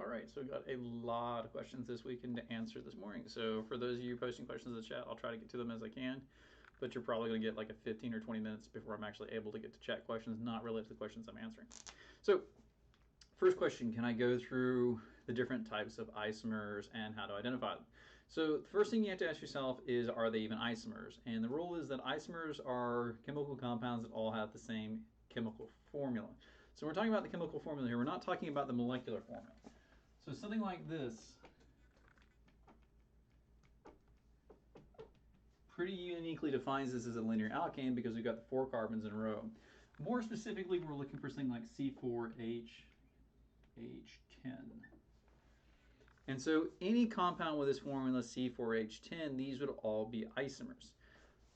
right, so we got a lot of questions this weekend to answer this morning. So for those of you posting questions in the chat, I'll try to get to them as I can, but you're probably going to get like a 15 or 20 minutes before I'm actually able to get to chat questions not related to the questions I'm answering. So first question, can I go through the different types of isomers and how to identify them? So the first thing you have to ask yourself is, are they even isomers? And the rule is that isomers are chemical compounds that all have the same chemical formula. So we're talking about the chemical formula here. We're not talking about the molecular formula. So something like this pretty uniquely defines this as a linear alkane because we've got the 4 carbons in a row. More specifically, we're looking for something like C4H10. And so any compound with this formula C4H10, these would all be isomers.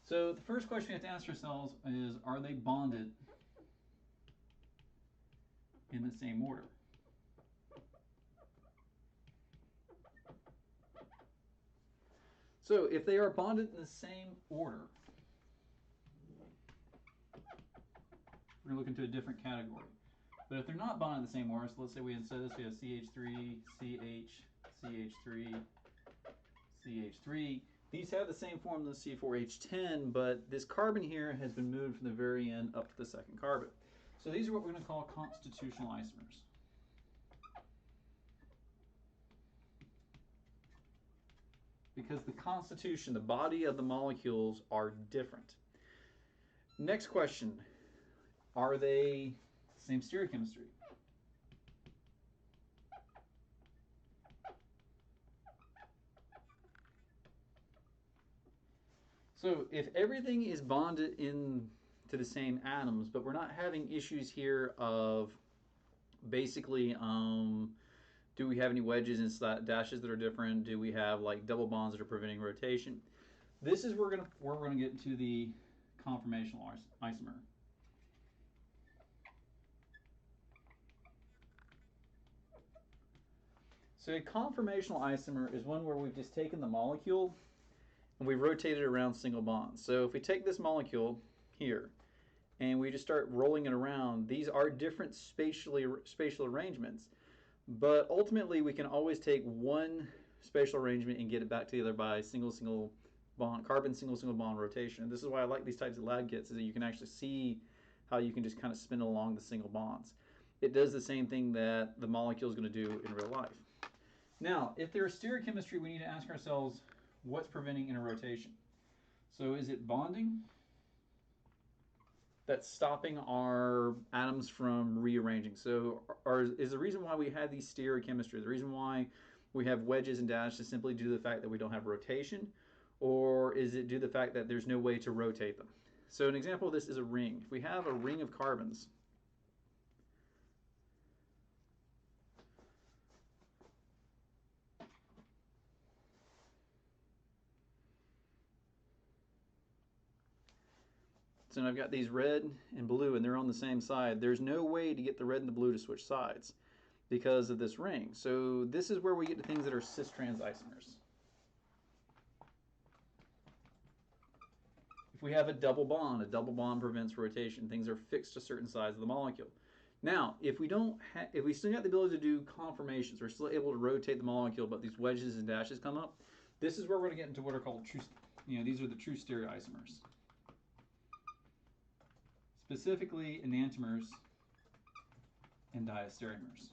So the first question we have to ask ourselves is, are they bonded in the same order? So if they are bonded in the same order, we're going to look into a different category. But if they're not bonded in the same order, so let's say we instead of this we have CH3, CH, CH3, CH3. These have the same formula as C4H10, but this carbon here has been moved from the very end up to the second carbon. So these are what we're going to call constitutional isomers. Because the constitution, the body of the molecules, are different. Next question, are they the same stereochemistry? So if everything is bonded in to the same atoms, but we're not having issues here of basically do we have any wedges and dashes that are different? Do we have like double bonds that are preventing rotation? This is where we're gonna get into the conformational isomer. So a conformational isomer is one where we've just taken the molecule and we rotate it around single bonds. So if we take this molecule here and we just start rolling it around, these are different spatial arrangements, but ultimately we can always take one spatial arrangement and get it back together by single bond, carbon single bond rotation. And this is why I like these types of lab kits, is that you can actually see how you can just kind of spin along the single bonds. It does the same thing that the molecule is going to do in real life. Now, if there's stereochemistry, we need to ask ourselves, what's preventing interrotation? So is it bonding that's stopping our atoms from rearranging? So is the reason why we have these stereochemistry, the reason why we have wedges and dashes simply due to the fact that we don't have rotation? Or is it due to the fact that there's no way to rotate them? So an example of this is a ring. If we have a ring of carbons, so I've got these red and blue and they're on the same side. There's no way to get the red and the blue to switch sides because of this ring. So this is where we get to things that are cis-trans isomers. If we have a double bond prevents rotation. Things are fixed to certain sides of the molecule. Now, if we still got the ability to do conformations, we're still able to rotate the molecule, but these wedges and dashes come up, this is where we're going to get into what are called true, these are the true stereoisomers. Specifically, enantiomers and diastereomers.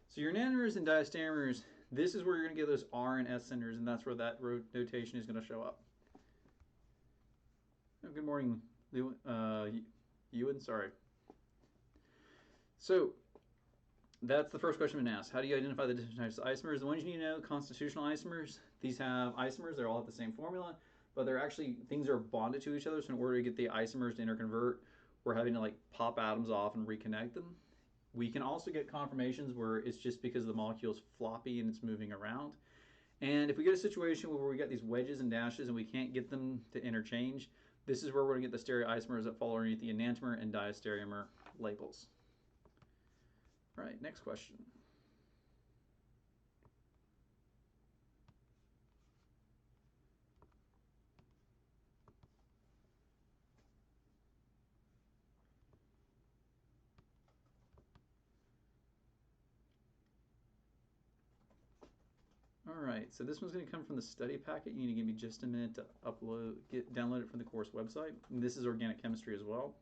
So your enantiomers and diastereomers, this is where you're going to get those R and S centers, and that's where that notation is going to show up. Oh, good morning, Ewan. Sorry. So that's the first question I'm going to ask. How do you identify the different types of isomers? The ones you need to know, constitutional isomers. These have isomers. They all have the same formula, but they're actually, things are bonded to each other. So in order to get the isomers to interconvert, we're having to like pop atoms off and reconnect them. We can also get conformations where it's just because the molecule is floppy and it's moving around. And if we get a situation where we got these wedges and dashes and we can't get them to interchange, this is where we're going to get the stereoisomers that fall underneath the enantiomer and diastereomer labels. All right, next question. Alright, so this one's going to come from the study packet. You need to give me just a minute to download it from the course website. And this is organic chemistry as well.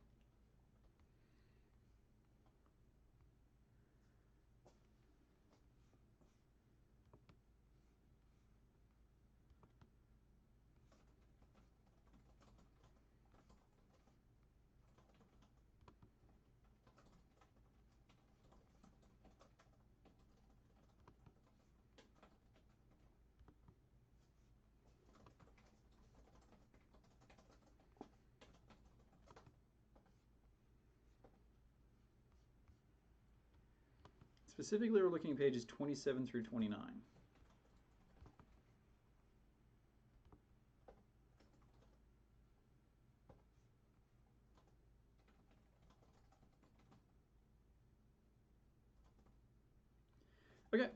Specifically, we're looking at pages 27 through 29. Okay.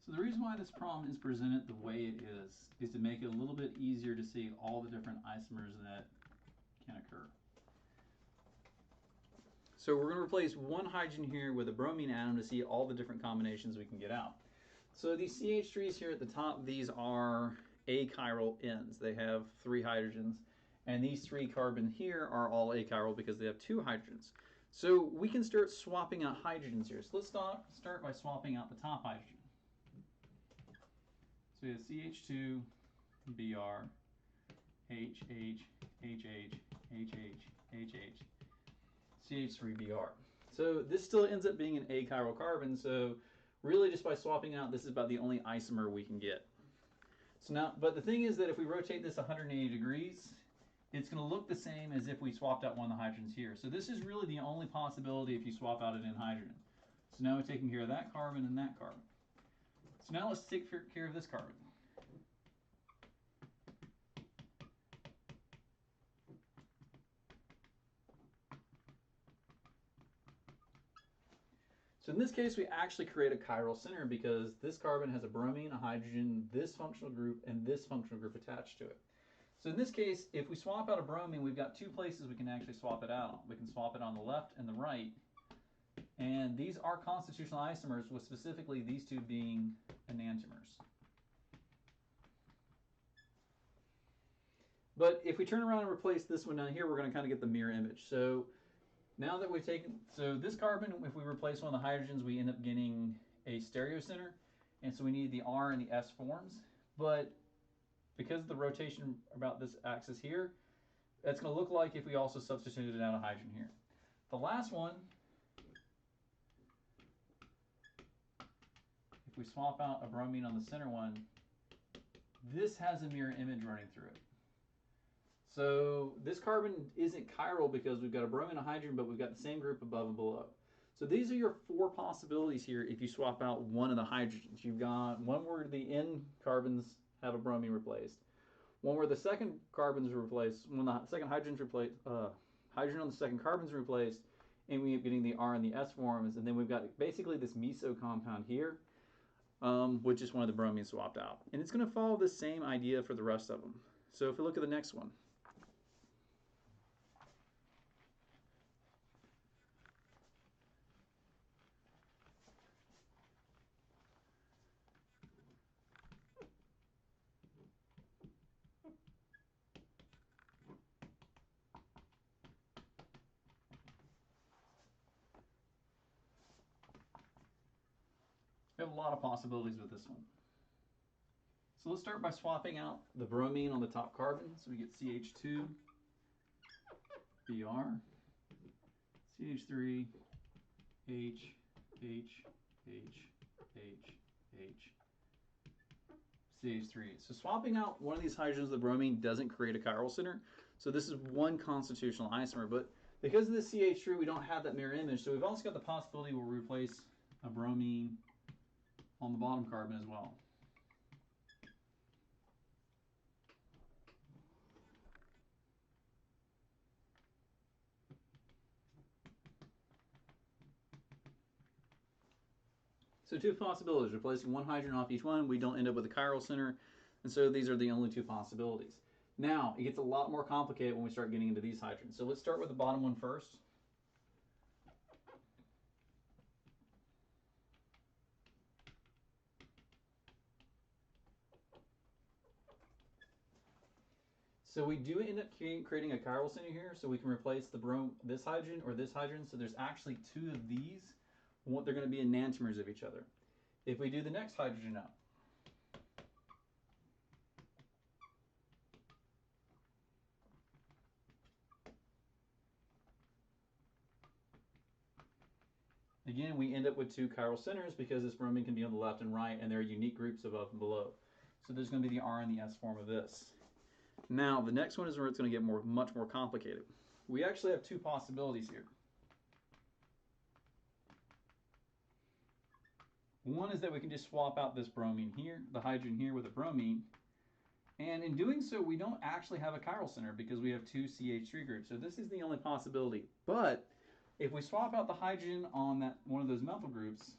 So the reason why this problem is presented the way it is to make it a little bit easier to see all the different isomers that can occur. So we're going to replace one hydrogen here with a bromine atom to see all the different combinations we can get out. So these CH3s here at the top, these are achiral ends. They have 3 hydrogens. And these 3 carbon here are all achiral because they have 2 hydrogens. So we can start swapping out hydrogens here. So let's start by swapping out the top hydrogen. So we have CH2, Br, HH, HH, HH, HH, CH3Br. So this still ends up being an achiral carbon, so really just by swapping out, this is about the only isomer we can get. So now, but the thing is that if we rotate this 180 degrees, it's going to look the same as if we swapped out one of the hydrogens here. So this is really the only possibility if you swap out an N hydrogen. So now we're taking care of that carbon and that carbon. So now let's take care of this carbon. So in this case, we actually create a chiral center because this carbon has a bromine, a hydrogen, this functional group, and this functional group attached to it. So in this case, if we swap out a bromine, we've got 2 places we can actually swap it out on. We can swap it on the left and the right. And these are constitutional isomers, with specifically these 2 being enantiomers. But if we turn around and replace this one down here, we're going to kind of get the mirror image. So now that we've taken, so this carbon, if we replace one of the hydrogens, we end up getting a stereocenter. And so we need the R and the S forms. But because of the rotation about this axis here, that's going to look like if we also substituted out a hydrogen here. The last one, if we swap out a bromine on the center one, this has a mirror image running through it. So this carbon isn't chiral because we've got a bromine and a hydrogen, but we've got the same group above and below. So these are your 4 possibilities here if you swap out one of the hydrogens. You've got one where the N carbons have a bromine replaced, one where the second carbon's replaced, when the second hydrogen's replaced, hydrogen on the second carbon's replaced, and we end up getting the R and the S forms, and then we've got basically this meso compound here, which is one of the bromines swapped out. And it's going to follow the same idea for the rest of them. So if we look at the next one. We have a lot of possibilities with this one. So let's start by swapping out the bromine on the top carbon. So we get CH2, Br, CH3, H, H, H, H, H, CH3. So swapping out one of these hydrogens of the bromine doesn't create a chiral center. So this is one constitutional isomer. But because of the CH3, we don't have that mirror image. So we've also got the possibility where we replace a bromine on the bottom carbon as well. So two possibilities, replacing one hydrogen off each one, we don't end up with a chiral center, and so these are the only two possibilities. Now, it gets a lot more complicated when we start getting into these hydrogens. So let's start with the bottom one first. So we do end up creating a chiral center here, so we can replace this hydrogen or this hydrogen. So there's actually two of these. They're going to be enantiomers of each other. If we do the next hydrogen up, again, we end up with two chiral centers because this bromine can be on the left and right, and there are unique groups above and below. So there's going to be the R and the S form of this. Now, the next one is where it's going to get much more complicated. We actually have two possibilities here. One is that we can just swap out this bromine here, the hydrogen here with a bromine. And in doing so, we don't actually have a chiral center because we have two CH3 groups. So this is the only possibility. But if we swap out the hydrogen on one of those methyl groups,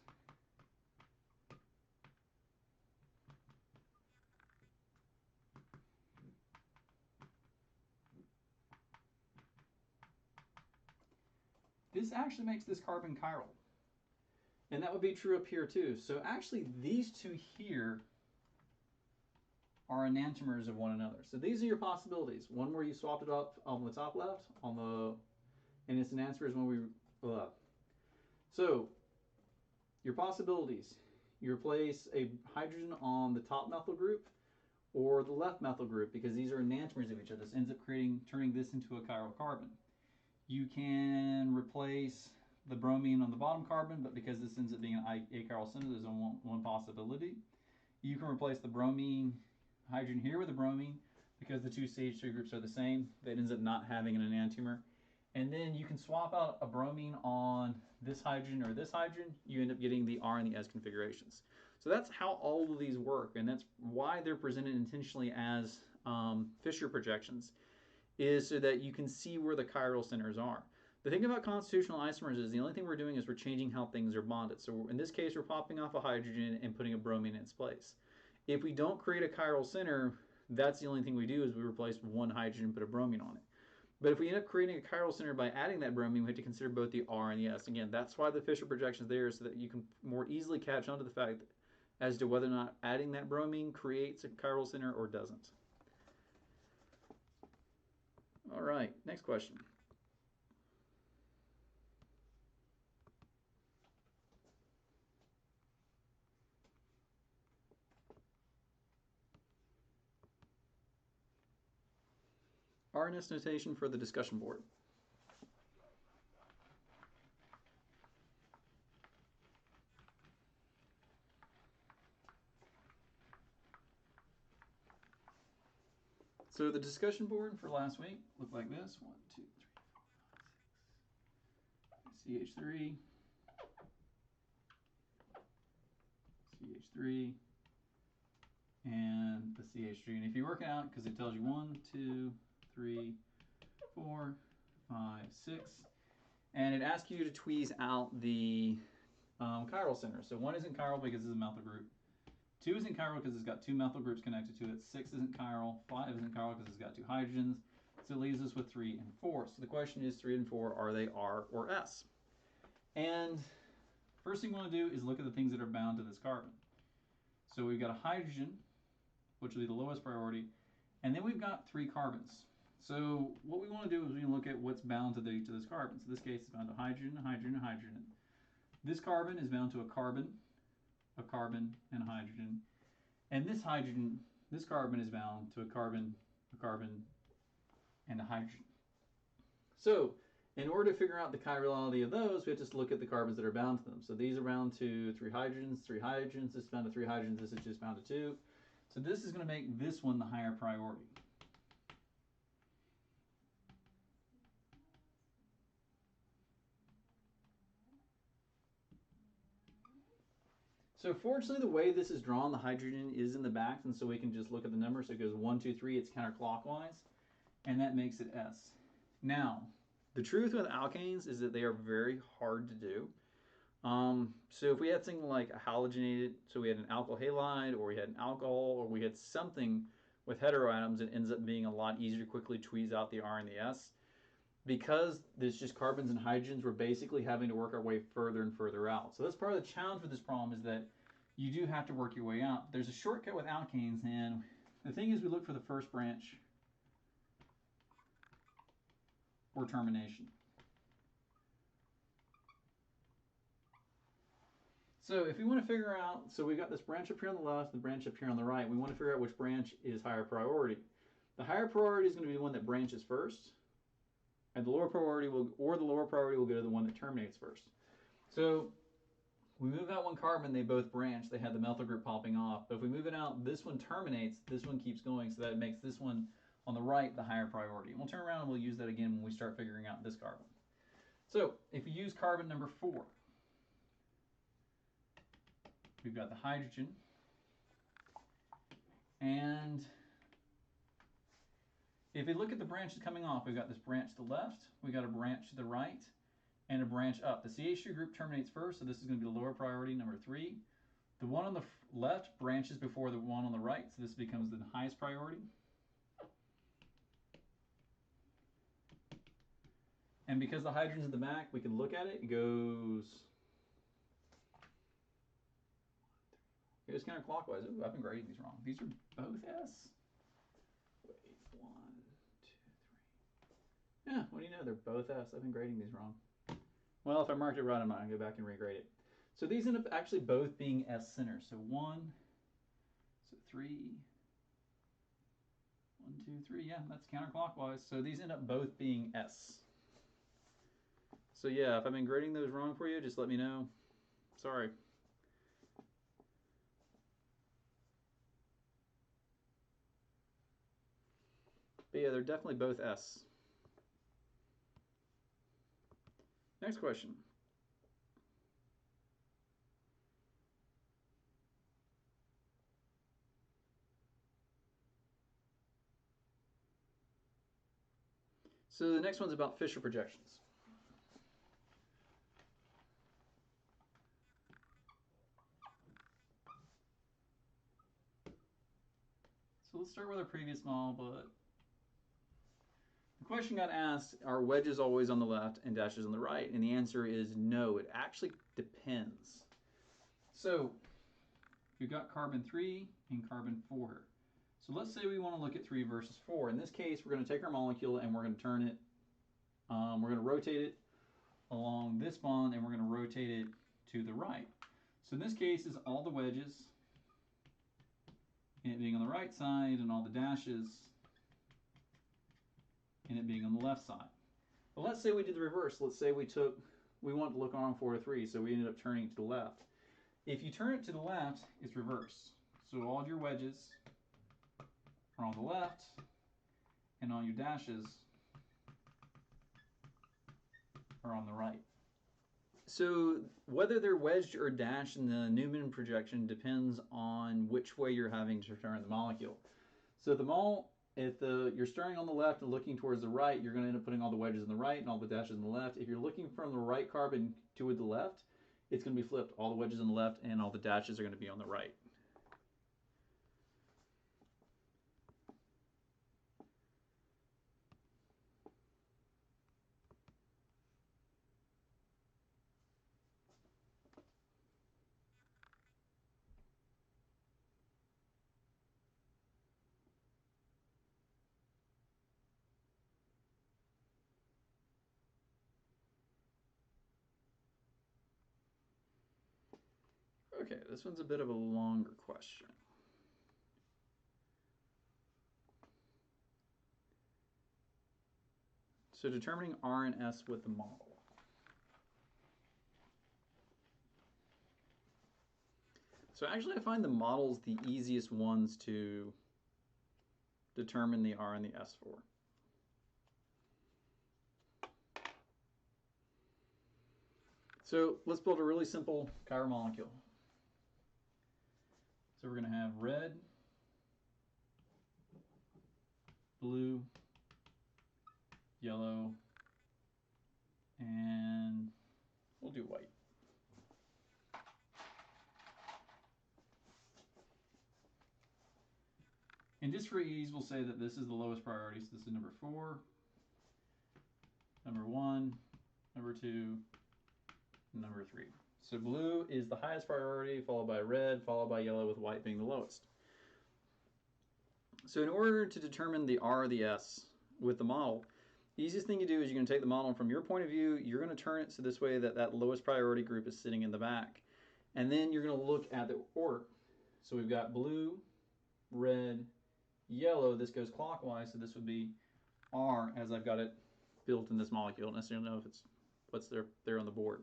this actually makes this carbon chiral. And that would be true up here too. So actually these two here are enantiomers of one another. So these are your possibilities. One where you swapped it up on the top left, and its enantiomers when we left. So your possibilities, you replace a hydrogen on the top methyl group or the left methyl group because these are enantiomers of each other. This ends up turning this into a chiral carbon. You can replace the bromine on the bottom carbon, but because this ends up being an achiral center, there's only one possibility. You can replace the bromine hydrogen here with a bromine because the two CH3 groups are the same. That ends up not having an enantiomer. And then you can swap out a bromine on this hydrogen or this hydrogen. You end up getting the R and the S configurations. So that's how all of these work, and that's why they're presented intentionally as Fischer projections, is so that you can see where the chiral centers are. The thing about constitutional isomers is the only thing we're doing is we're changing how things are bonded. So in this case, we're popping off a hydrogen and putting a bromine in its place. If we don't create a chiral center, that's the only thing we do is we replace one hydrogen and put a bromine on it. But if we end up creating a chiral center by adding that bromine, we have to consider both the R and the S. Again, that's why the Fischer projection is there, so that you can more easily catch on to the fact as to whether or not adding that bromine creates a chiral center or doesn't. All right, next question. RNS notation for the discussion board. So the discussion board for last week looked like this. 1, 2, 3, 4, 5, 6. CH3. CH3. And the CH3. And if you work it out, because it tells you 1, 2, 3, 4, 5, 6. And it asks you to tweeze out the chiral center. So 1 isn't chiral because it's a methyl group. 2 isn't chiral because it's got 2 methyl groups connected to it. 6 isn't chiral. 5 isn't chiral because it's got 2 hydrogens. So it leaves us with 3 and 4. So the question is 3 and 4, are they R or S? And first thing we want to do is look at the things that are bound to this carbon. So we've got a hydrogen, which will be the lowest priority. And then we've got 3 carbons. So what we want to do is we look at what's bound to each of those carbons. In this case, it's bound to hydrogen, hydrogen, and hydrogen. This carbon is bound to a carbon, and a hydrogen. And this carbon is bound to a carbon, and a hydrogen. So in order to figure out the chirality of those, we have to just look at the carbons that are bound to them. So these are bound to 3 hydrogens, this is bound to 3 hydrogens, this is just bound to 2. So this is going to make this one the higher priority. So fortunately, the way this is drawn, the hydrogen is in the back, and so we can just look at the numbers. So it goes 1, 2, 3, it's counterclockwise, and that makes it S. Now, the truth with alkanes is that they are very hard to do. So if we had something like a halogenated, so we had an alkyl halide, or we had an alcohol, or we had something with heteroatoms, it ends up being a lot easier to quickly tweeze out the R and the S. Because there's just carbons and hydrogens, we're basically having to work our way further and further out. So that's part of the challenge with this problem, is that you do have to work your way out. There's a shortcut with alkanes, and the thing is we look for the first branch or termination. So if we want to figure out, so we've got this branch up here on the left, the branch up here on the right, we want to figure out which branch is higher priority. The higher priority is going to be the one that branches first, and the lower priority will go to the one that terminates first. So we move out one carbon, they both branch, they have the methyl group popping off. But if we move it out, this one terminates, this one keeps going, so that makes this one on the right the higher priority. We'll turn around and we'll use that again when we start figuring out this carbon. So if we use carbon number 4, we've got the hydrogen, and if we look at the branches coming off, we've got this branch to the left, we've got a branch to the right, and a branch up. The CH2 group terminates first, so this is going to be the lower priority, number 3. The one on the left branches before the one on the right, so this becomes the highest priority. And because the hydrogen's in the back, we can look at it. It goes counterclockwise. Ooh, I've been grading these wrong. These are both S. Wait, 1, 2, 3. Yeah, what do you know? They're both S. I've been grading these wrong. Well, if I marked it right, I'm not going to go back and regrade it. So these end up actually both being S centers. So 1, so 3, 1, 2, 3. Yeah, that's counterclockwise. So these end up both being S. So yeah, if I've been grading those wrong for you, just let me know. Sorry. But yeah, they're definitely both S. Next question. So the next one's about Fischer projections. So let's start with our previous model, but the question got asked, are wedges always on the left and dashes on the right? And the answer is no, it actually depends. So we've got carbon 3 and carbon 4. So let's say we want to look at 3 versus 4. In this case, we're going to take our molecule and we're going to turn it, we're going to rotate it along this bond and we're going to rotate it to the right. So in this case is all the wedges, and it being on the right side, and all the dashes, and it being on the left side. But let's say we did the reverse. Let's say we wanted to look on 4 to 3, so we ended up turning it to the left. If you turn it to the left, it's reverse. So all your wedges are on the left, and all your dashes are on the right. So whether they're wedged or dashed in the Newman projection depends on which way you're having to turn the molecule. So if you're starting on the left and looking towards the right, you're going to end up putting all the wedges on the right and all the dashes on the left. If you're looking from the right carbon toward the left, it's going to be flipped. All the wedges on the left and all the dashes are going to be on the right. Okay, this one's a bit of a longer question. So determining R and S with the model. So actually I find the models the easiest ones to determine the R and the S for. So let's build a really simple chiral molecule. So we're going to have red, blue, yellow, and we'll do white. And just for ease, we'll say that this is the lowest priority. So this is number 4, number 1, number 2, number 3. So blue is the highest priority, followed by red, followed by yellow, with white being the lowest. So in order to determine the R or the S with the model, the easiest thing you do is you're going to take the model, and from your point of view, you're going to turn it so this way that that lowest priority group is sitting in the back. And then you're going to look at the order. So we've got blue, red, yellow. This goes clockwise, so this would be R as I've got it built in this molecule. I don't necessarily know if it's what's there on the board.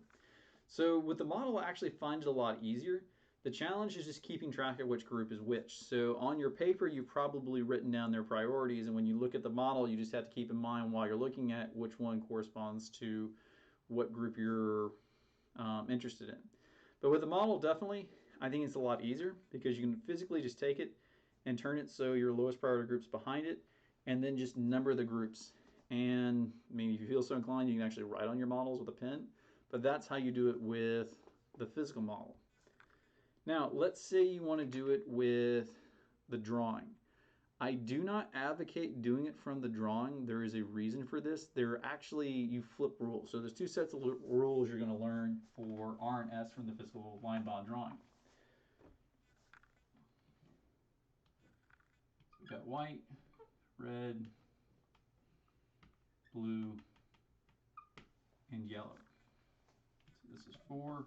So with the model, I actually find it a lot easier. The challenge is just keeping track of which group is which. So on your paper, you've probably written down their priorities, and when you look at the model, you just have to keep in mind while you're looking at which one corresponds to what group you're interested in. But with the model, definitely, I think it's a lot easier because you can physically just take it and turn it so your lowest priority group's behind it, and then just number the groups. And I mean, if you feel so inclined, you can actually write on your models with a pen, but that's how you do it with the physical model. Now, let's say you want to do it with the drawing. I do not advocate doing it from the drawing. There is a reason for this. You flip rules. So there's two sets of rules you're going to learn for R and S from the physical line bond drawing. We've got white, red, blue, and yellow. So this is 4,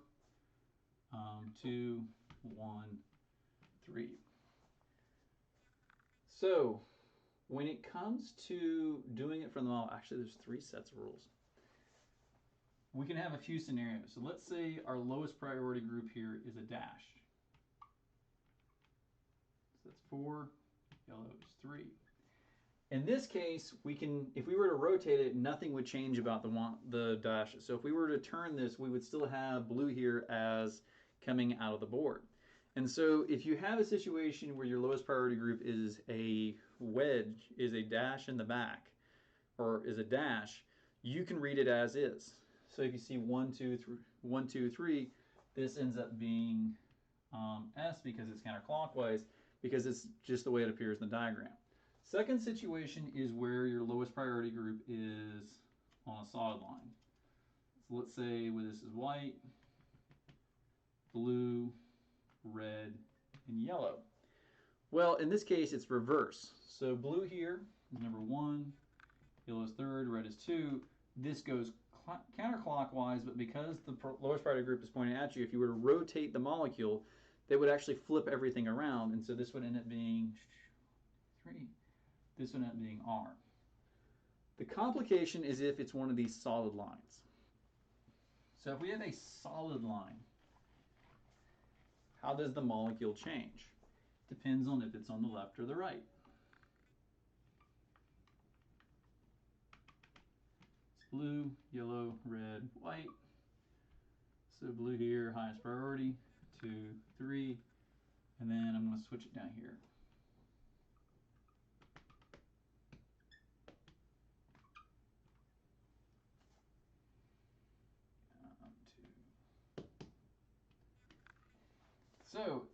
2, 1, 3. So when it comes to doing it from the model, actually there's 3 sets of rules. We can have a few scenarios. So let's say our lowest priority group here is a dash. So that's 4, yellow is 3. In this case, we can, if we were to rotate it, nothing would change about the dashes. So if we were to turn this, we would still have blue here as coming out of the board. And so if you have a situation where your lowest priority group is a wedge, is a dash in the back, or is a dash, you can read it as is. So if you see 1, 2, 3, 1, 2, 3, this ends up being S because it's counterclockwise, because it's just the way it appears in the diagram. Second situation is where your lowest priority group is on a solid line. So let's say this is white, blue, red, and yellow. Well, in this case, it's reverse. So blue here is number 1, yellow is 3rd, red is 2. This goes counterclockwise, but because the lowest priority group is pointing at you, if you were to rotate the molecule, they would actually flip everything around, and so this would end up being 3. This would end up being R. The complication is if it's one of these solid lines. So if we have a solid line, how does the molecule change? Depends on if it's on the left or the right. It's blue, yellow, red, white. So blue here, highest priority, 2, 3, and then I'm going to switch it down here. So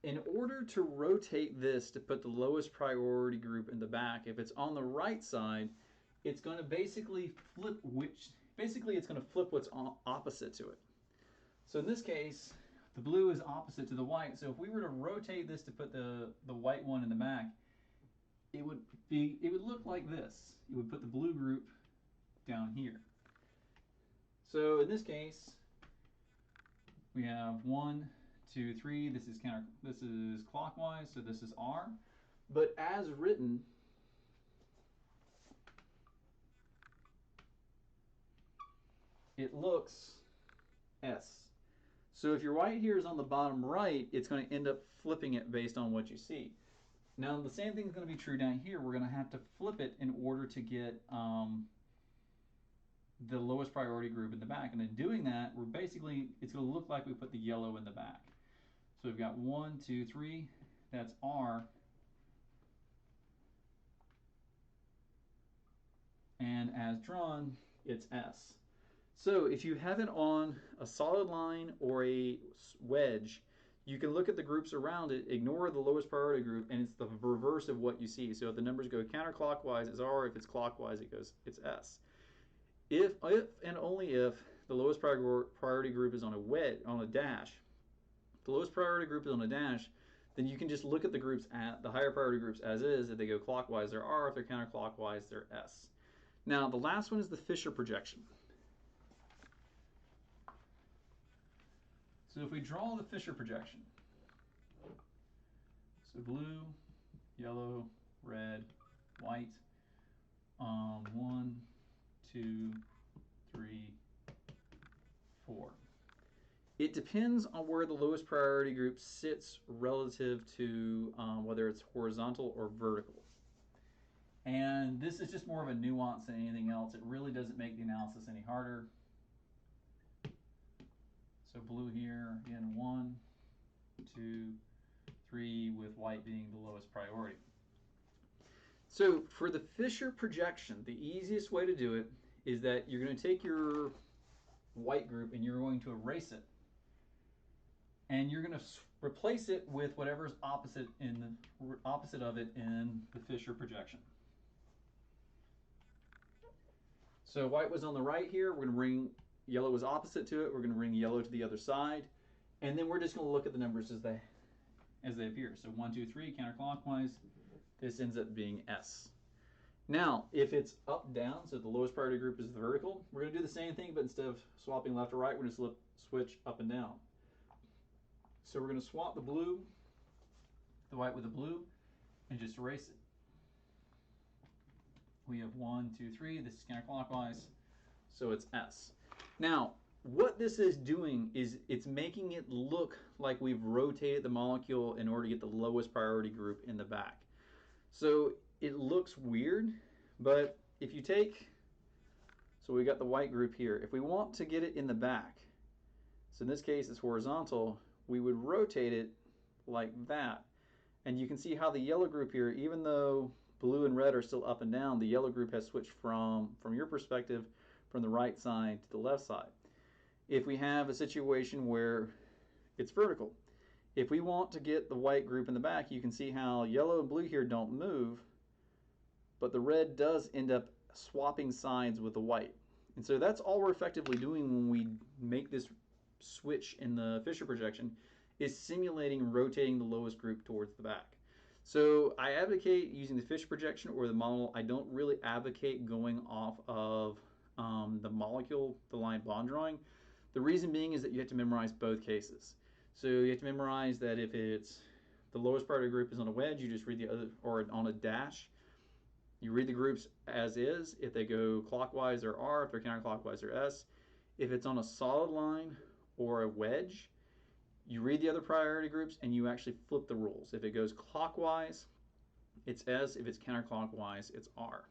in order to rotate this to put the lowest priority group in the back, if it's on the right side, it's going to basically flip it's going to flip what's opposite to it. So in this case, the blue is opposite to the white. So if we were to rotate this to put the white one in the back, it would look like this. You would put the blue group down here. So in this case, we have 1, 2, 3. This is clockwise, so this is R. But as written, it looks S. So if your white here is on the bottom right, it's going to end up flipping it based on what you see. Now the same thing is going to be true down here. We're going to have to flip it in order to get the lowest priority group in the back. And in doing that, it's going to look like we put the yellow in the back. So we've got 1, 2, 3, that's R. And as drawn, it's S. So if you have it on a solid line or a wedge, you can look at the groups around it, ignore the lowest priority group, and it's the reverse of what you see. So if the numbers go counterclockwise, it's R. If it's clockwise, it's S. If and only if the lowest priority group is on a dash, if the lowest priority group is on a dash, then you can just look at the groups at the higher priority groups as is. If they go clockwise, they're R. If they're counterclockwise, they're S. Now the last one is the Fischer projection. So if we draw the Fischer projection, so blue, yellow, red, white, 1, 2, 3, 4. It depends on where the lowest priority group sits relative to whether it's horizontal or vertical. And this is just more of a nuance than anything else. It really doesn't make the analysis any harder. So blue here, again, 1, 2, 3, with white being the lowest priority. So for the Fischer projection, the easiest way to do it is that you're going to take your white group and you're going to erase it. And you're going to replace it with whatever's opposite of it in the Fischer projection. So white was on the right here. We're going to bring yellow was opposite to it. We're going to bring yellow to the other side. And then we're just going to look at the numbers as they appear. So 1, 2, 3, counterclockwise. This ends up being S. Now, if it's up, down, so the lowest priority group is the vertical, we're going to do the same thing, but instead of swapping left or right, we're going to switch up and down. So we're going to swap the blue, the white with the blue, and just erase it. We have 1, 2, 3. This is counterclockwise, so it's S. Now, what this is doing is it's making it look like we've rotated the molecule in order to get the lowest priority group in the back. So it looks weird, but if you take, so we got the white group here. If we want to get it in the back, so in this case it's horizontal, we would rotate it like that. And you can see how the yellow group here, even though blue and red are still up and down, the yellow group has switched from your perspective, from the right side to the left side. If we have a situation where it's vertical, if we want to get the white group in the back, you can see how yellow and blue here don't move, but the red does end up swapping sides with the white. And so that's all we're effectively doing when we make this switch in the Fischer projection, is simulating rotating the lowest group towards the back. So I advocate using the Fischer projection or the model. I don't really advocate going off of the molecule, the line bond drawing. The reason being is that you have to memorize both cases. So you have to memorize that if it's the lowest priority group is on a wedge, you just read the other, or on a dash, you read the groups as is. If they go clockwise, they're R. If they're counterclockwise, they're S. If it's on a solid line or a wedge, you read the other priority groups and you actually flip the rules. If it goes clockwise, it's S. If it's counterclockwise, it's R.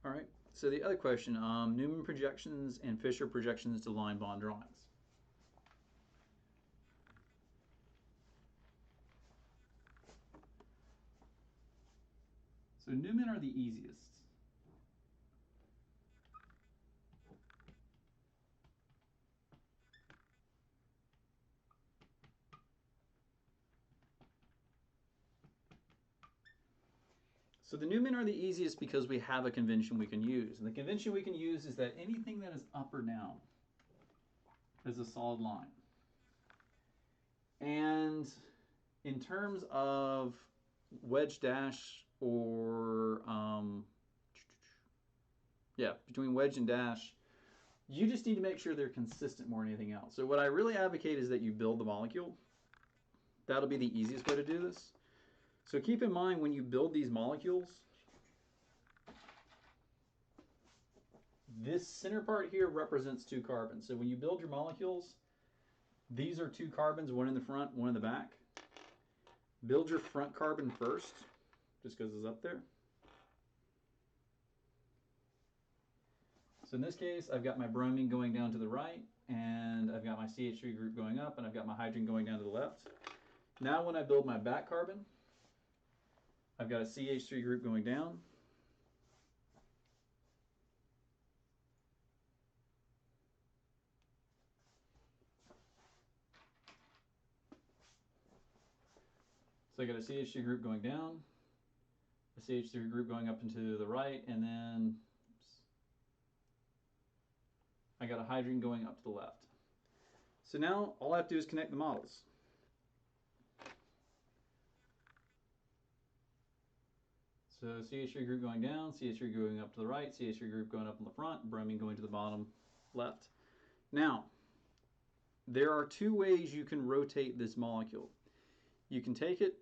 All right, so the other question, Newman projections and Fischer projections to line bond drawings. So Newman are the easiest. So the Newman are the easiest because we have a convention we can use. And the convention we can use is that anything that is up or down is a solid line. And in terms of wedge dash or, between wedge and dash, you just need to make sure they're consistent more than anything else. So what I really advocate is that you build the molecule. That'll be the easiest way to do this. So keep in mind when you build these molecules, this center part here represents 2 carbons. So when you build your molecules, these are 2 carbons, one in the front, one in the back. Build your front carbon first, just because it's up there. So in this case, I've got my bromine going down to the right, and I've got my CH3 group going up, and I've got my hydrogen going down to the left. Now when I build my back carbon, I've got a CH3 group going down. So I got a CH3 group going down, a CH3 group going up and to the right, and then I got a hydrogen going up to the left. So now all I have to do is connect the models. So CH3 group going down, CH3 going up to the right, CH3 group going up in the front, bromine going to the bottom left. Now, there are two ways you can rotate this molecule. You can take it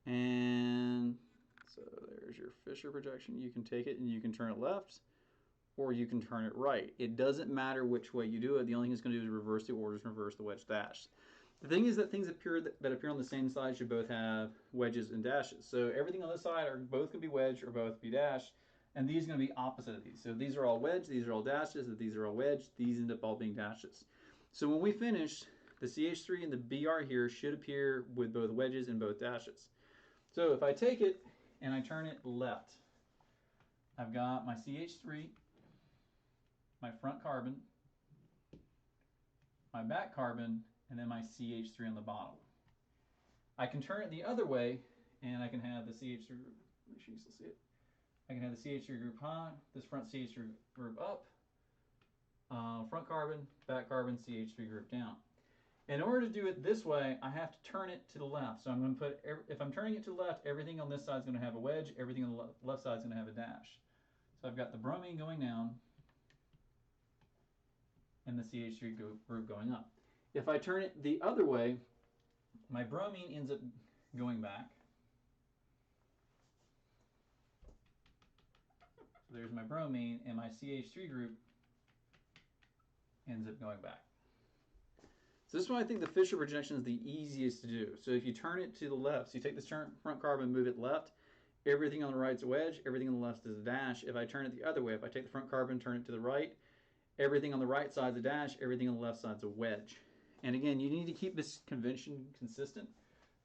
and so there's your Fischer projection. You can take it and you can turn it left or you can turn it right. It doesn't matter which way you do it. The only thing it's going to do is reverse the orders and reverse the wedge dash. The thing is that things that appear on the same side should both have wedges and dashes. So everything on this side are both going to be wedge or both be dash, and these are going to be opposite of these. So if these are all wedge, these are all dashes. If these are all wedge, these end up all being dashes. So when we finish, the CH3 and the Br here should appear with both wedges and both dashes. So if I take it and I turn it left, I've got my CH3, my front carbon, my back carbon, and then my CH3 on the bottom. I can turn it the other way, and I can have the CH3 group, make sure you still see it. I can have the CH3 group high, this front CH3 group up, front carbon, back carbon, CH3 group down. In order to do it this way, I have to turn it to the left. So I'm going to put, if I'm turning it to the left, everything on this side is going to have a wedge, everything on the left side is going to have a dash. So I've got the bromine going down, and the CH3 group going up. If I turn it the other way, my bromine ends up going back. So there's my bromine, and my CH3 group ends up going back. So this one I think the Fischer projection is the easiest to do. So if you turn it to the left, so you take this front carbon, move it left, everything on the right's a wedge, everything on the left is a dash. If I turn it the other way, if I take the front carbon, turn it to the right, everything on the right side's a dash, everything on the left side's a wedge. And again, you need to keep this convention consistent.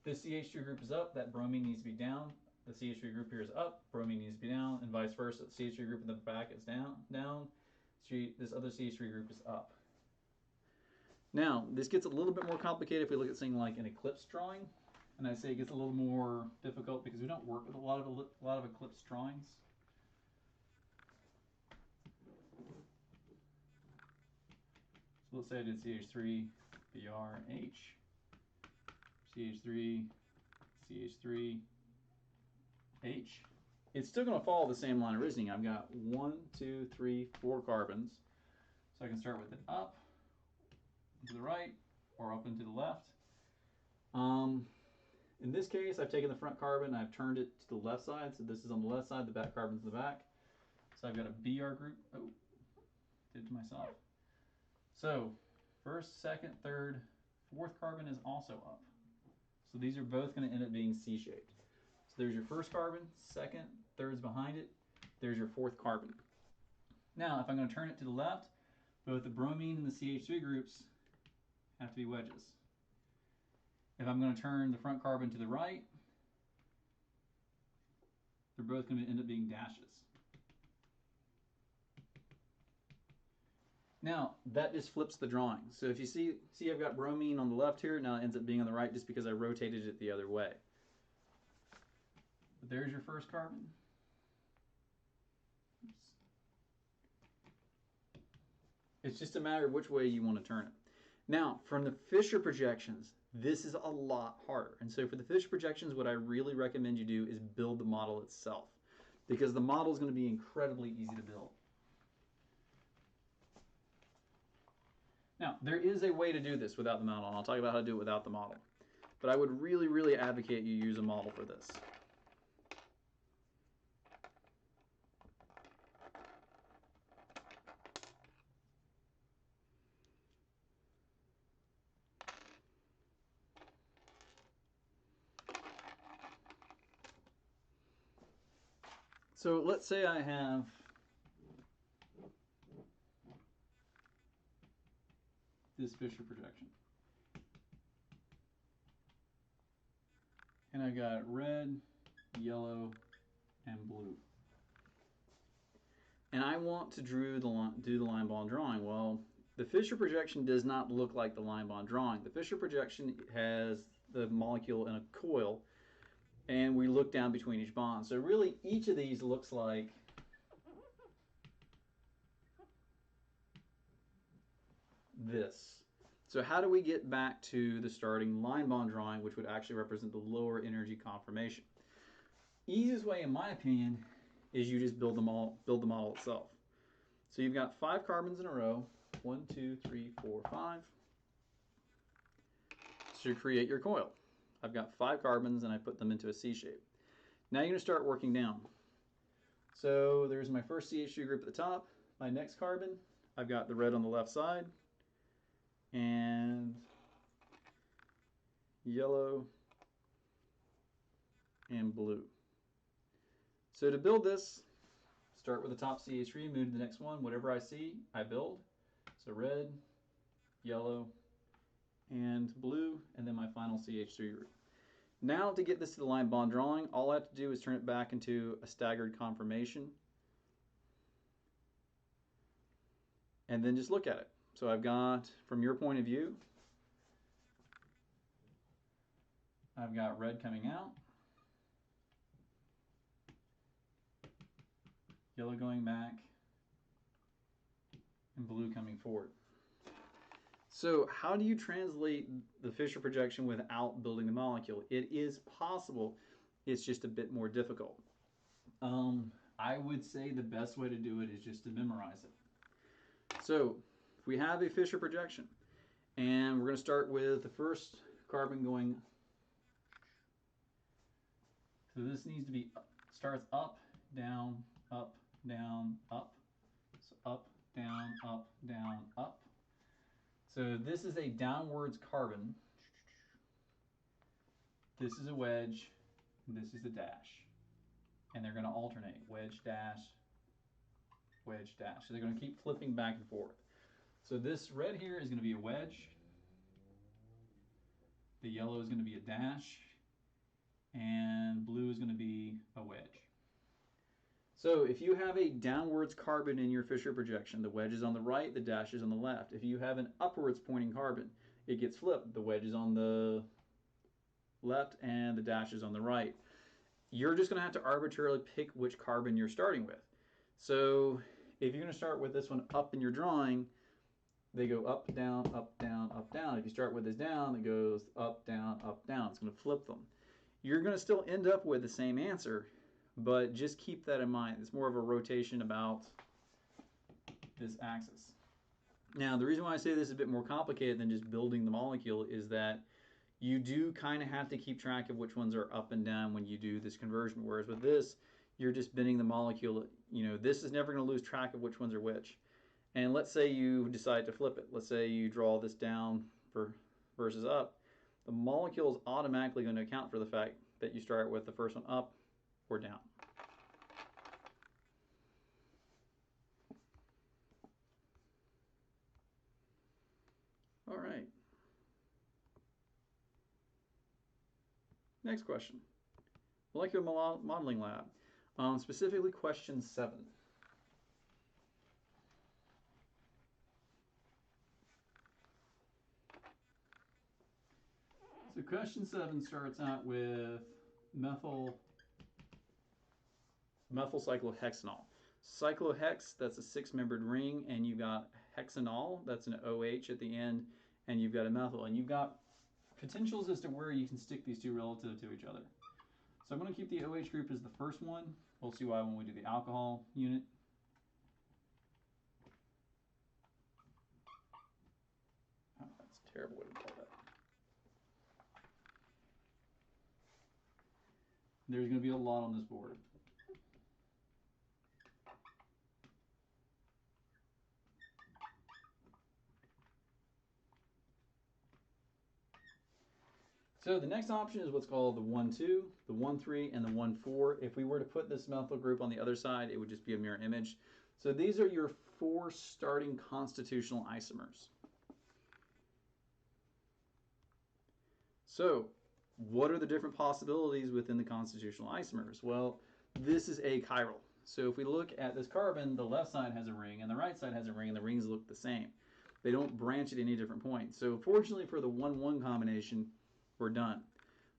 This CH3 group is up, that bromine needs to be down. The CH3 group here is up, bromine needs to be down, and vice versa. The CH3 group in the back is down. This other CH3 group is up. Now, this gets a little bit more complicated if we look at something like an eclipse drawing. And I say it gets a little more difficult because we don't work with a lot of eclipse drawings. So let's say I did CH3, Br, H, CH3, CH3, H. It's still going to follow the same line of reasoning. I've got 1, 2, 3, 4 carbons. So I can start with it up, to the right, or up and to the left. In this case, I've taken the front carbon, I've turned it to the left side. So this is on the left side, the back carbon's in the back. So I've got a Br group. Oh, did it to myself. So first, second, third, fourth carbon is also up. So these are both going to end up being C-shaped. So there's your first carbon, second, third's behind it. There's your fourth carbon. Now, if I'm going to turn it to the left, both the bromine and the CH3 groups have to be wedges. If I'm going to turn the front carbon to the right, they're both going to end up being dashes. Now, that just flips the drawing. So if you see I've got bromine on the left here, now it ends up being on the right just because I rotated it the other way. But there's your first carbon. Oops. It's just a matter of which way you want to turn it. Now, from the Fischer projections, this is a lot harder. And so for the Fischer projections, what I really recommend you do is build the model itself, because the model is going to be incredibly easy to build. Now, there is a way to do this without the model, and I'll talk about how to do it without the model. But I would really, really advocate you use a model for this. So let's say I have this Fischer projection. And I got red, yellow, and blue. And I want to do the line bond drawing. Well, the Fischer projection does not look like the line bond drawing. The Fischer projection has the molecule in a coil, and we look down between each bond. So really, each of these looks like this. So how do we get back to the starting line bond drawing, which would actually represent the lower energy conformation? Easiest way, in my opinion, is you just build the model itself. So you've got 5 carbons in a row, 1, 2, 3, 4, 5. So you create your coil. I've got 5 carbons and I put them into a C shape. Now you're going to start working down. So there's my first CH3 group at the top. My next carbon, I've got the red on the left side, and yellow and blue. So to build this, start with the top CH3, move to the next one. Whatever I see, I build. So red, yellow, and blue, and then my final CH3 group. Now to get this to the line bond drawing, all I have to do is turn it back into a staggered conformation. And then just look at it. So I've got, from your point of view, I've got red coming out, yellow going back, and blue coming forward. So how do you translate the Fischer projection without building the molecule? It is possible, it's just a bit more difficult. I would say the best way to do it is just to memorize it. So if we have a Fischer projection, and we're going to start with the first carbon going, so this needs to be, starts up, down, up, down, up. So up, down, up, down, up. So this is a downwards carbon. This is a wedge. This is the dash. And they're going to alternate. Wedge, dash, wedge, dash. So they're going to keep flipping back and forth. So this red here is going to be a wedge. The yellow is going to be a dash. And blue is going to be a wedge. So if you have a downwards carbon in your Fischer projection, the wedge is on the right, the dash is on the left. If you have an upwards pointing carbon, it gets flipped. The wedge is on the left and the dash is on the right. You're just going to have to arbitrarily pick which carbon you're starting with. So if you're going to start with this one up in your drawing, they go up, down, up, down, up, down. If you start with this down, it goes up, down, up, down. It's going to flip them. You're going to still end up with the same answer, but just keep that in mind. It's more of a rotation about this axis. Now, the reason why I say this is a bit more complicated than just building the molecule is that you do kind of have to keep track of which ones are up and down when you do this conversion. Whereas with this, you're just bending the molecule. You know, this is never going to lose track of which ones are which. And let's say you decide to flip it. Let's say you draw this down versus up. The molecule is automatically going to account for the fact that you start with the first one up or down. All right. Next question. Molecular Modeling Lab. Specifically question 7. So question 7 starts out with methyl cyclohexanol. Cyclohex, that's a 6-membered ring, and you've got hexanol, that's an OH at the end, and you've got a methyl. And you've got potentials as to where you can stick these two relative to each other. So I'm going to keep the OH group as the first one. We'll see why when we do the alcohol unit. Oh, that's a terrible way to call that. There's going to be a lot on this board. So the next option is what's called the 1,2, the 1,3, and the 1,4. If we were to put this methyl group on the other side, it would just be a mirror image. So these are your 4 starting constitutional isomers. So, what are the different possibilities within the constitutional isomers? Well, this is achiral. So if we look at this carbon, the left side has a ring and the right side has a ring, and the rings look the same. They don't branch at any different points. So fortunately for the 1-1 combination, we're done.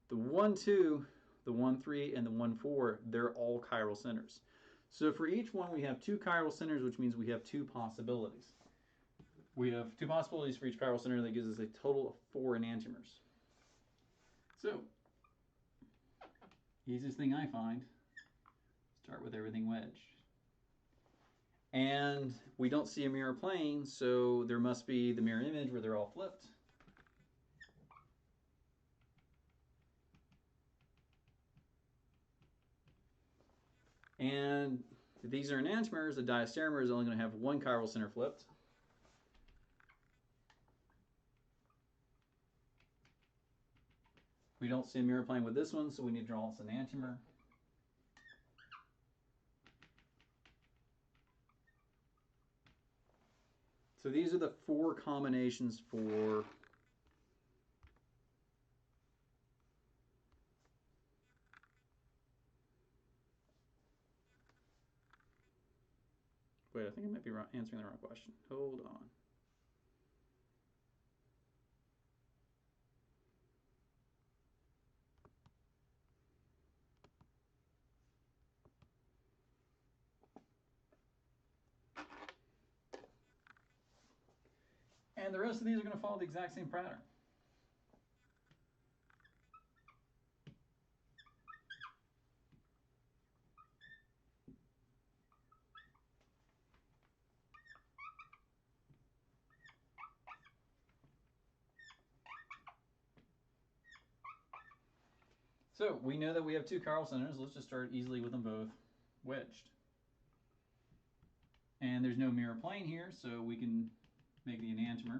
The 1-2, the 1-3, and the 1-4, they're all chiral centers. So for each one, we have 2 chiral centers, which means we have 2 possibilities. We have 2 possibilities for each chiral center. That gives us a total of 4 enantiomers. So, easiest thing I find, start with everything wedged. And we don't see a mirror plane, so there must be the mirror image where they're all flipped. And if these are enantiomers, the diastereomer is only going to have 1 chiral center flipped. We don't see a mirror plane with this one, so we need to draw this enantiomer. So these are the 4 combinations for wait, I think I might be answering the wrong question. Hold on. And the rest of these are going to follow the exact same pattern. So we know that we have 2 chiral centers. Let's just start easily with them both wedged. And there's no mirror plane here, so we can make the enantiomer.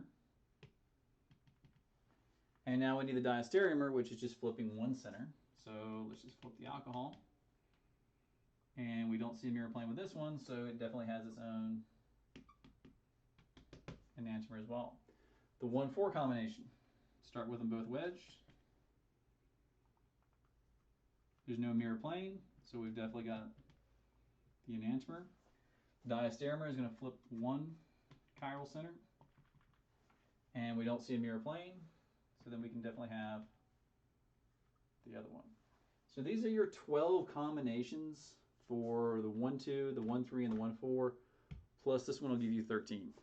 And now we need the diastereomer, which is just flipping 1 center. So let's just flip the alcohol. And we don't see a mirror plane with this one, so it definitely has its own enantiomer as well. The 1-4 combination. Start with them both wedged. There's no mirror plane, so we've definitely got the enantiomer. Diastereomer is going to flip 1 chiral center. And we don't see a mirror plane, so then we can definitely have the other one. So these are your 12 combinations for the 1-2, the 1-3, and the 1-4, plus this one will give you 13.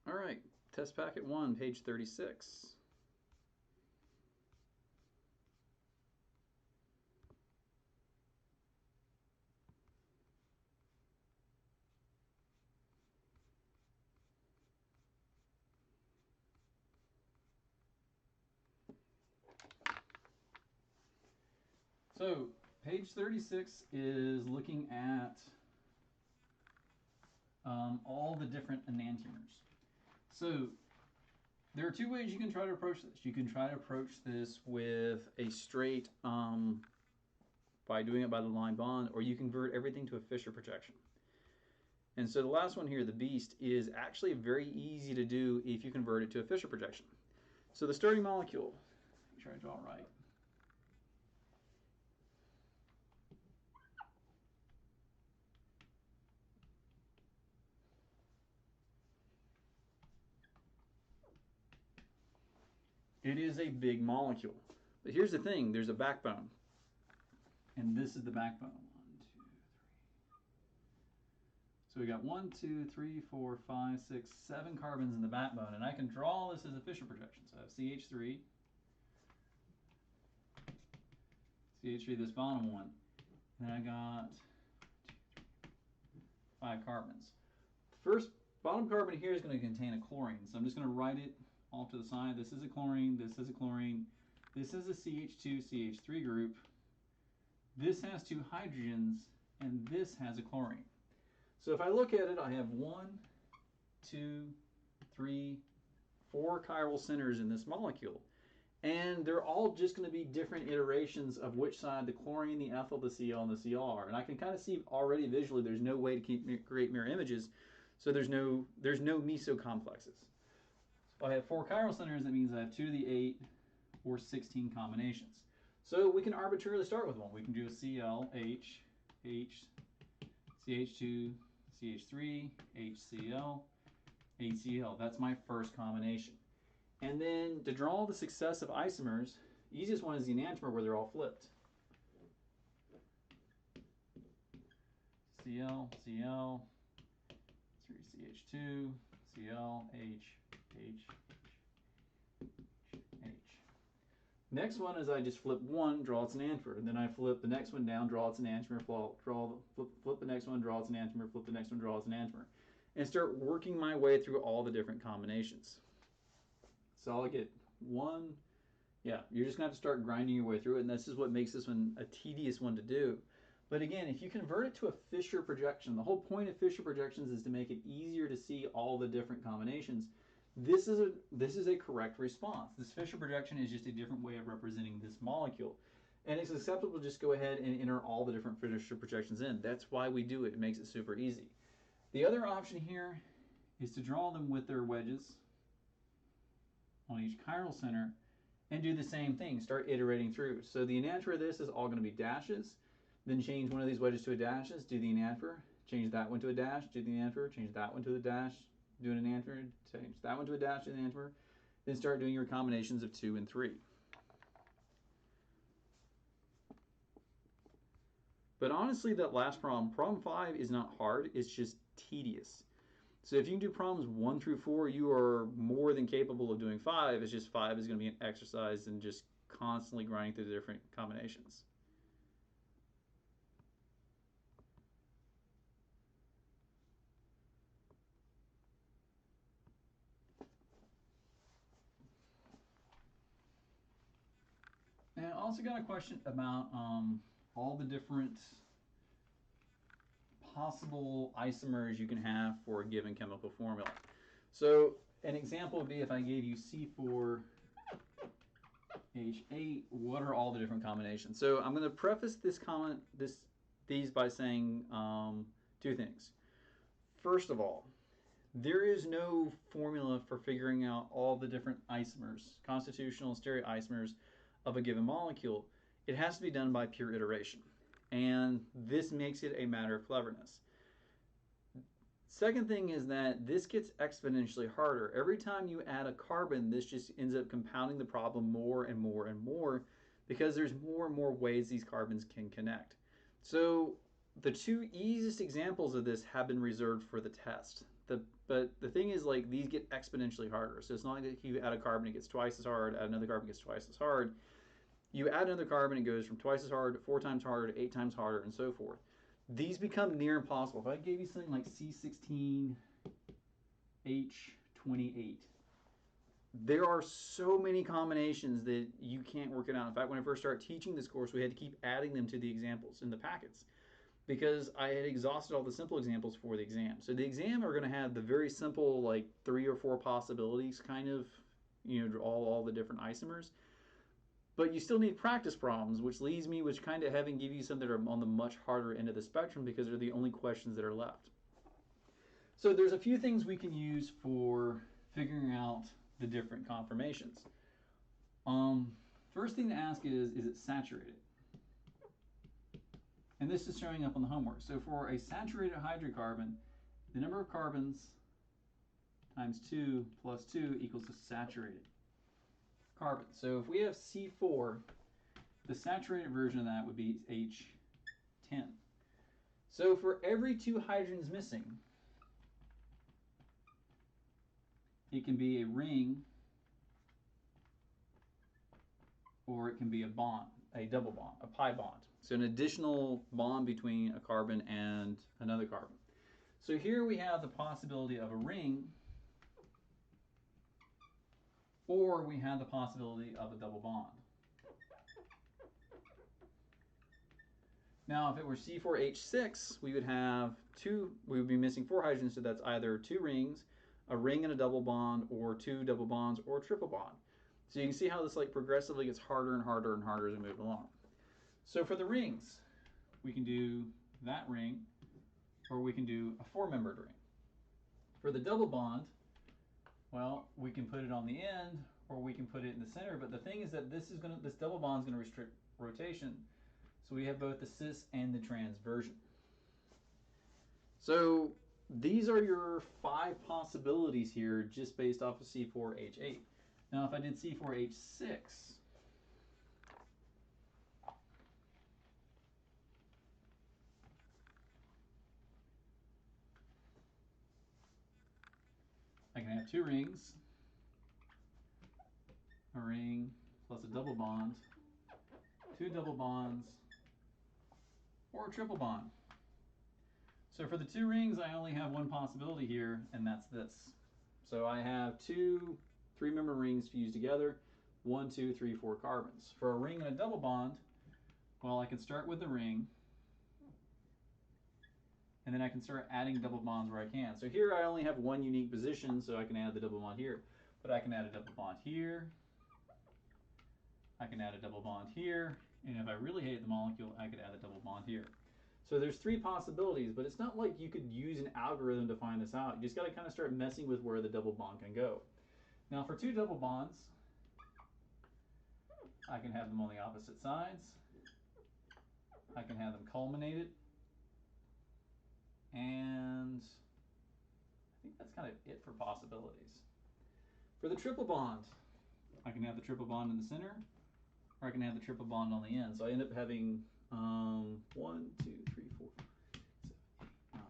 All right, test packet 1, page 36. So page 36 is looking at all the different enantiomers. So there are 2 ways you can try to approach this. You can try to approach this with a straight, by doing it by the line bond, or you convert everything to a Fischer projection. And so the last one here, the beast, is actually very easy to do if you convert it to a Fischer projection. So the starting molecule, make sure I draw it right. It is a big molecule. But here's the thing, there's a backbone. And this is the backbone. 1, 2, 3. So we got 1, 2, 3, 4, 5, 6, 7 carbons in the backbone. And I can draw this as a Fischer projection. So I have CH3, CH3, this bottom one. And then I got 5 carbons. The first bottom carbon here is going to contain a chlorine. So I'm just going to write it off to the side. This is a chlorine, this is a chlorine, this is a CH2, CH3 group. This has 2 hydrogens, and this has a chlorine. So if I look at it, I have 1, 2, 3, 4 chiral centers in this molecule. And they're all just going to be different iterations of which side, the chlorine, the ethyl, the Cl, and the Cr. And I can kind of see already visually there's no way to create mirror images, so there's no meso complexes. So I have 4 chiral centers, that means I have 2 to the 8 or 16 combinations. So we can arbitrarily start with one. We can do a Cl, H, H, CH2, CH3, HCl, HCl. That's my first combination. And then to draw the successive isomers, the easiest one is the enantiomer where they're all flipped. Cl, Cl, 3CH2, Cl, H, H, H. Next one is I just flip one, draw its enantiomer, and then I flip the next one down, draw its enantiomer, flip the next one, draw its enantiomer, flip the next one, draw its enantiomer, and start working my way through all the different combinations. So I'll get one. Yeah, you're just going to have to start grinding your way through it, and this is what makes this one a tedious one to do. But again, if you convert it to a Fischer projection, the whole point of Fischer projections is to make it easier to see all the different combinations. This is a correct response. This Fischer projection is just a different way of representing this molecule. And it's acceptable to just go ahead and enter all the different Fischer projections in. That's why we do it. It makes it super easy. The other option here is to draw them with their wedges on each chiral center and do the same thing. Start iterating through. So the enantiomer of this is all going to be dashes. Then change one of these wedges to a dashes, do the enantiomer, change that one to a dash, do the enantiomer, change that one to a dash, do an enantiomer, change that one to a dash, do the enantiomer. Then start doing your combinations of 2 and 3. But honestly, that last problem 5 is not hard, it's just tedious. So if you can do problems 1 through 4, you are more than capable of doing 5. It's just 5 is going to be an exercise in just constantly grinding through the different combinations. And I also got a question about all the different possible isomers you can have for a given chemical formula. So an example would be if I gave you C4H8, what are all the different combinations? So I'm going to preface these by saying 2 things. First of all, there is no formula for figuring out all the different isomers, constitutional and stereoisomers of a given molecule. It has to be done by pure iteration. And this makes it a matter of cleverness. Second thing is that this gets exponentially harder. Every time you add a carbon, this just ends up compounding the problem more and more and more because there's more and more ways these carbons can connect. So the 2 easiest examples of this have been reserved for the test. But the thing is, like, these get exponentially harder. So it's not like if you add a carbon, it gets twice as hard, add another carbon, it gets twice as hard. You add another carbon, it goes from twice as hard to 4 times harder to 8 times harder, and so forth. These become near impossible. If I gave you something like C16H28, there are so many combinations that you can't work it out. In fact, when I first started teaching this course, we had to keep adding them to the examples in the packets because I had exhausted all the simple examples for the exam. So the exam are going to have the very simple, like 3 or 4 possibilities, kind of, all the different isomers. But you still need practice problems, which leaves me with kind of having give you some that are on the much harder end of the spectrum because they're the only questions that are left. So there's a few things we can use for figuring out the different conformations. First thing to ask is it saturated? And this is showing up on the homework. So for a saturated hydrocarbon, the number of carbons times 2 plus 2 equals a saturated carbon. So if we have C4, the saturated version of that would be H10. So for every 2 hydrogens missing, it can be a ring or it can be a bond, a double bond, a pi bond. So an additional bond between a carbon and another carbon. So here we have the possibility of a ring, or we have the possibility of a double bond. Now, if it were C4H6, we would be missing 4 hydrogens, so that's either 2 rings, a ring and a double bond, or 2 double bonds, or a triple bond. So you can see how this like progressively gets harder and harder and harder as we move along. So for the rings, we can do that ring, or we can do a four-membered ring. For the double bond, well, we can put it on the end, or we can put it in the center. But the thing is that this double bond is going to restrict rotation. So we have both the cis and the trans version. So these are your 5 possibilities here just based off of C4H8. Now if I did C4H6, I can have 2 rings, a ring plus a double bond, 2 double bonds, or a triple bond. So for the 2 rings, I only have 1 possibility here, and that's this. So I have 2 3-member rings fused together, 1, 2, 3, 4 carbons. For a ring and a double bond, well, I can start with the ring, and then I can start adding double bonds where I can. So here I only have 1 unique position, so I can add the double bond here. But I can add a double bond here, I can add a double bond here, and if I really hate the molecule, I could add a double bond here. So there's 3 possibilities, but it's not like you could use an algorithm to find this out. You just got to kind of start messing with where the double bond can go. Now for 2 double bonds, I can have them on the opposite sides. I can have them culminated. And I think that's kind of it for possibilities. For the triple bond, I can have the triple bond in the center, or I can have the triple bond on the end. So I end up having 1, 2, 3, 4, 5, 6, 7, 8, 9.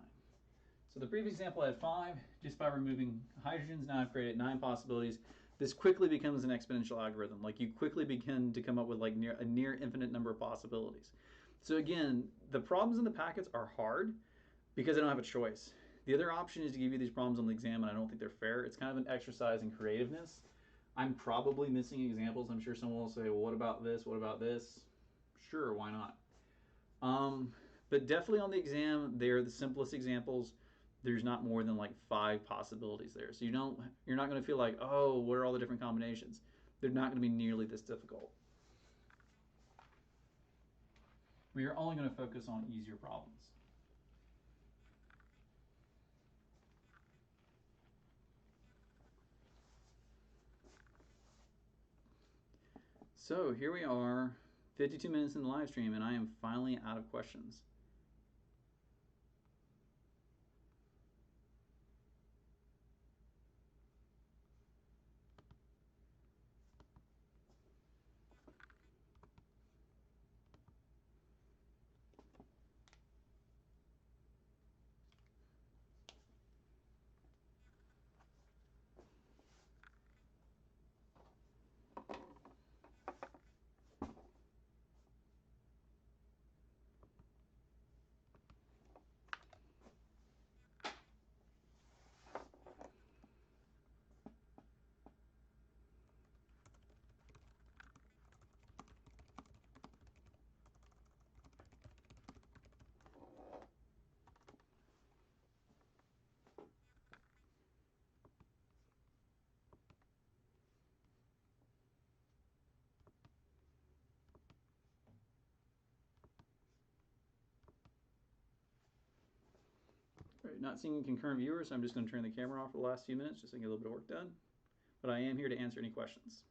So the previous example I had 5. Just by removing hydrogens, now I've created 9 possibilities. This quickly becomes an exponential algorithm. Like you quickly begin to come up with like a near infinite number of possibilities. So again, the problems in the packets are hard because I don't have a choice. The other option is to give you these problems on the exam, and I don't think they're fair. It's kind of an exercise in creativeness. I'm probably missing examples. I'm sure someone will say, well, what about this? What about this? Sure, why not? But definitely on the exam, they're the simplest examples. There's not more than like 5 possibilities there. So you're not going to feel like, oh, what are all the different combinations? They're not going to be nearly this difficult. We are only going to focus on easier problems. So here we are, 52 minutes in the live stream, and I am finally out of questions. All right, not seeing concurrent viewers, so I'm just going to turn the camera off for the last few minutes just to get a little bit of work done. But I am here to answer any questions.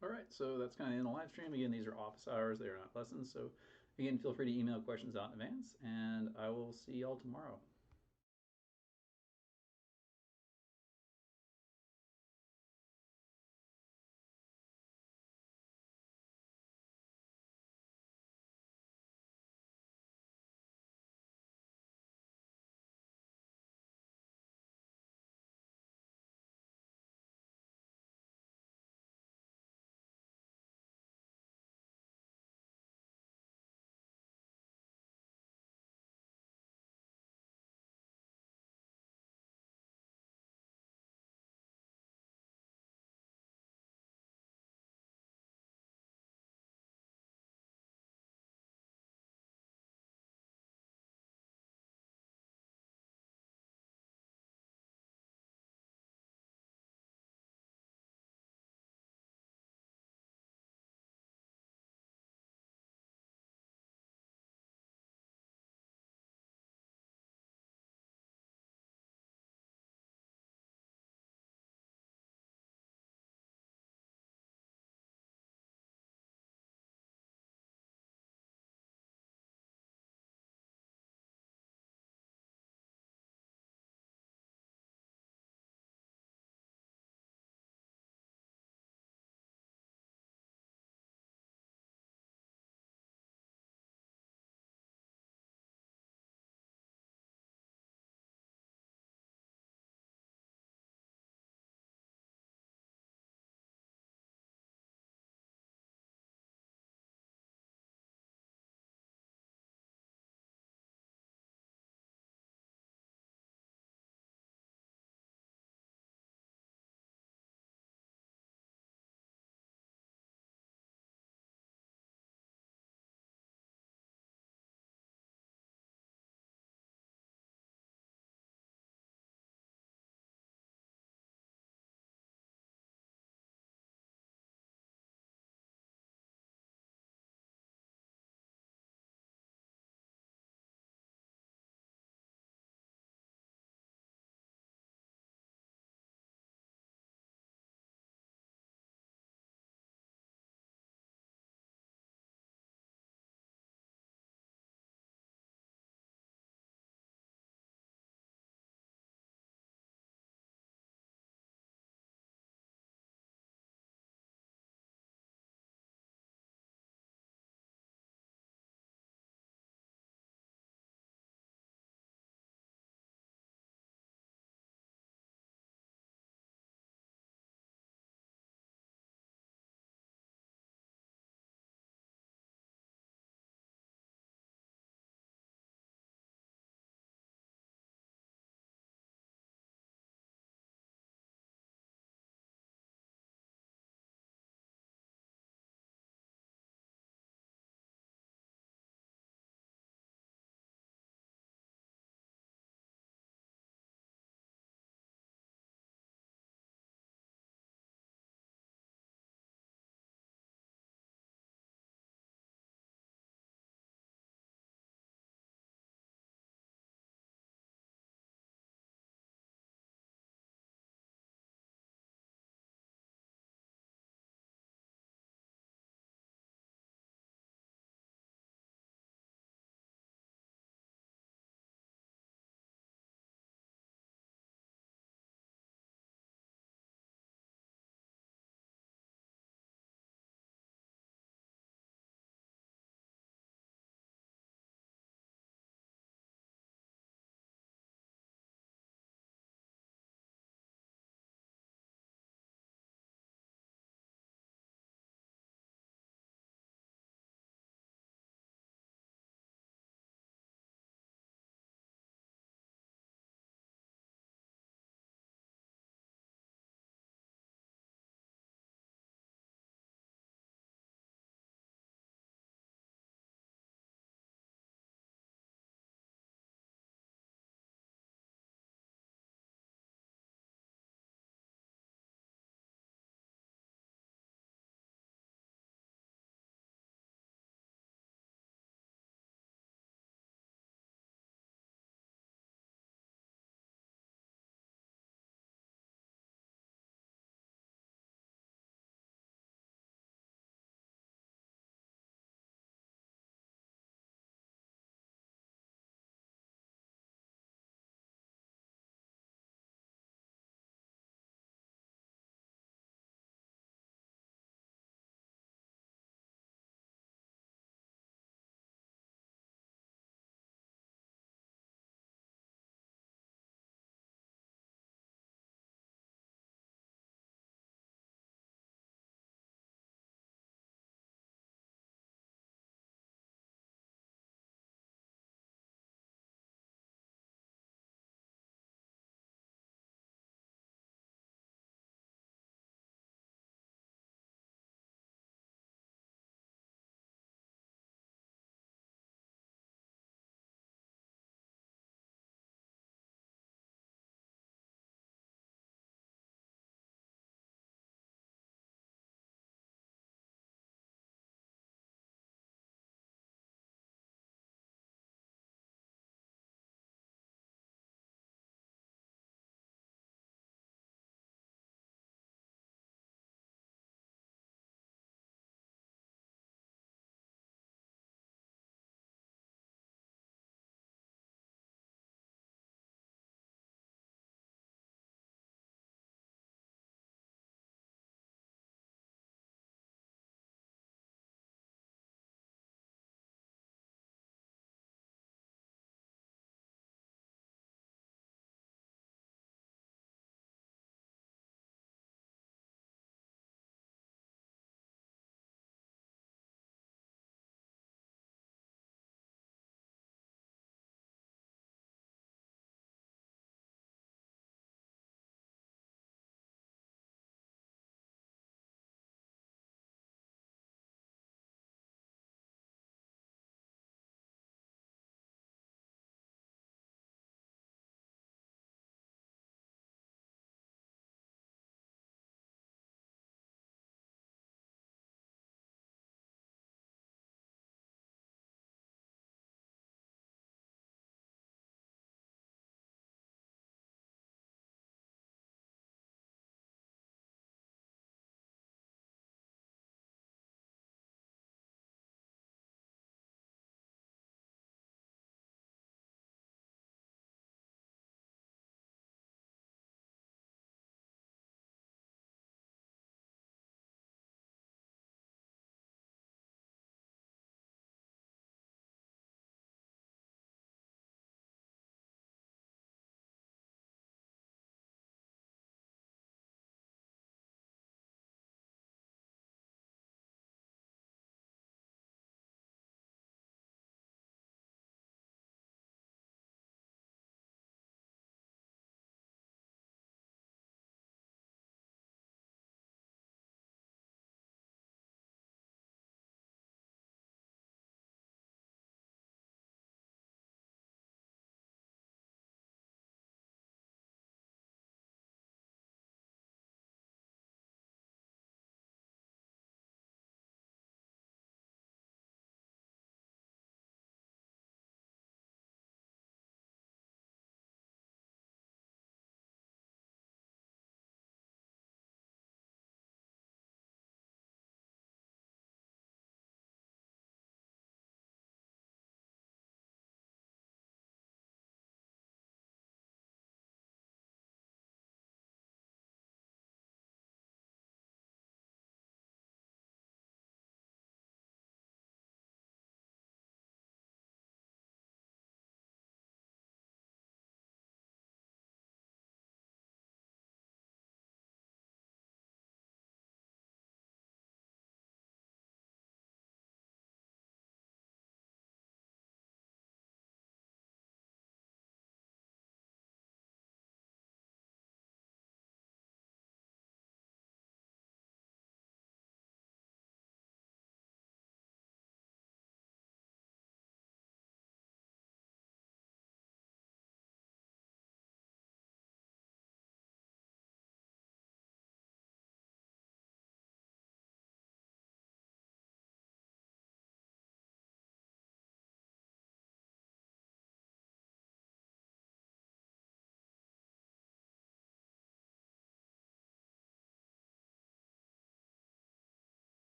All right, so that's kind of in the live stream. Again, these are office hours, they are not lessons. So again, feel free to email questions out in advance, and I will see y'all tomorrow.